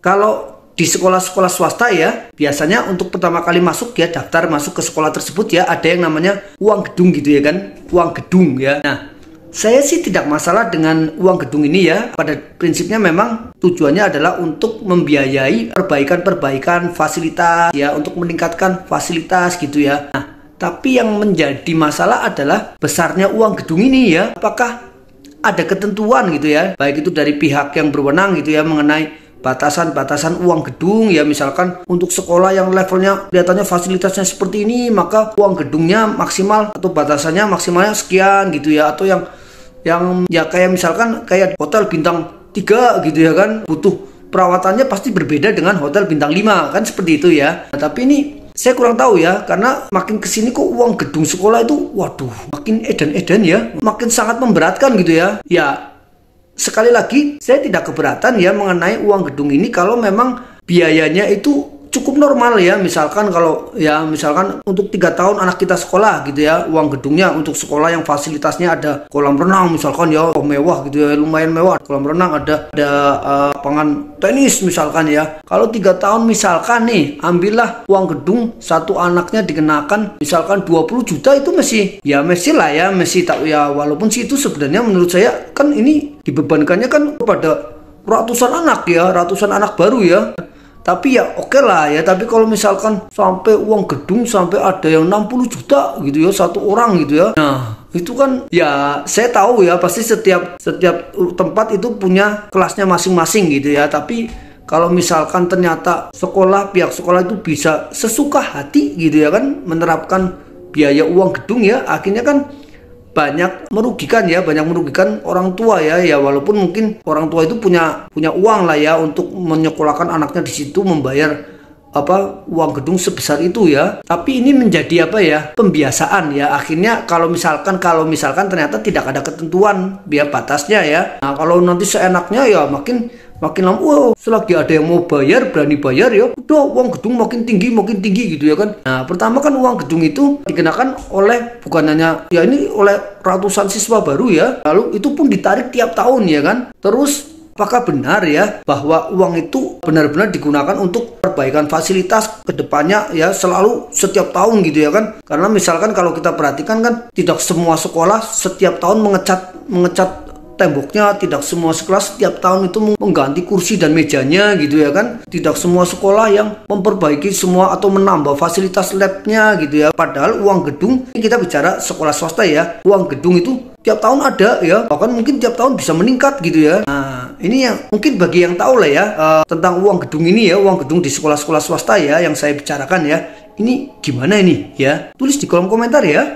Kalau di sekolah-sekolah swasta ya, biasanya untuk pertama kali masuk ya, daftar masuk ke sekolah tersebut ya, ada yang namanya uang gedung gitu ya kan, uang gedung ya. Nah, saya sih tidak masalah dengan uang gedung ini ya. Pada prinsipnya memang tujuannya adalah untuk membiayai perbaikan-perbaikan fasilitas ya, untuk meningkatkan fasilitas gitu ya. Nah, tapi yang menjadi masalah adalah besarnya uang gedung ini ya. Apakah ada ketentuan gitu ya, baik itu dari pihak yang berwenang gitu ya, mengenai batasan-batasan uang gedung ya, misalkan untuk sekolah yang levelnya kelihatannya fasilitasnya seperti ini, maka uang gedungnya maksimal atau batasannya maksimalnya sekian gitu ya, atau yang ya kayak misalkan kayak hotel bintang 3 gitu ya kan, butuh perawatannya pasti berbeda dengan hotel bintang 5 kan, seperti itu ya. Nah, tapi ini saya kurang tahu ya, karena makin kesini kok uang gedung sekolah itu waduh makin edan-edan ya, makin sangat memberatkan gitu ya. Ya, sekali lagi, saya tidak keberatan ya mengenai uang gedung ini kalau memang biayanya itu cukup normal ya. Misalkan kalau ya misalkan untuk 3 tahun anak kita sekolah gitu ya, uang gedungnya untuk sekolah yang fasilitasnya ada kolam renang misalkan ya, mewah gitu ya, lumayan mewah, kolam renang, ada lapangan tenis misalkan ya. Kalau 3 tahun misalkan nih, ambillah uang gedung satu anaknya dikenakan misalkan 20 juta, itu masih lah ya, masih tak ya, walaupun sih itu sebenarnya menurut saya kan ini dibebankannya kan kepada ratusan anak ya, ratusan anak baru ya. Tapi ya oke lah ya, tapi kalau misalkan sampai uang gedung sampai ada yang 60 juta gitu ya satu orang gitu ya. Nah, itu kan ya saya tahu ya pasti setiap tempat itu punya kelasnya masing-masing gitu ya. Tapi kalau misalkan ternyata pihak sekolah itu bisa sesuka hati gitu ya kan menerapkan biaya uang gedung ya, akhirnya kan banyak merugikan orang tua ya, walaupun mungkin orang tua itu punya uang lah ya untuk menyekolahkan anaknya di situ, membayar uang gedung sebesar itu ya. Tapi ini menjadi pembiasaan ya, akhirnya kalau misalkan ternyata tidak ada ketentuan biaya batasnya ya. Nah, kalau nanti seenaknya ya makin lama, selagi ada yang mau bayar, berani bayar ya, udah uang gedung makin tinggi gitu ya kan. Nah, pertama kan uang gedung itu dikenakan bukan hanya ya ini oleh ratusan siswa baru ya, lalu itu pun ditarik tiap tahun ya kan. Terus apakah benar ya bahwa uang itu benar-benar digunakan untuk perbaikan fasilitas kedepannya ya, selalu setiap tahun gitu ya kan? Karena misalkan kalau kita perhatikan kan tidak semua sekolah setiap tahun mengecat temboknya, tidak semua sekolah setiap tahun itu mengganti kursi dan mejanya gitu ya kan. Tidak semua sekolah yang memperbaiki semua atau menambah fasilitas labnya gitu ya. Padahal uang gedung, ini kita bicara sekolah swasta ya, uang gedung itu tiap tahun ada ya, bahkan mungkin tiap tahun bisa meningkat gitu ya. Nah, ini yang mungkin bagi yang tahu lah ya tentang uang gedung ini ya, uang gedung di sekolah-sekolah swasta ya yang saya bicarakan ya. Ini gimana ini ya? Tulis di kolom komentar ya.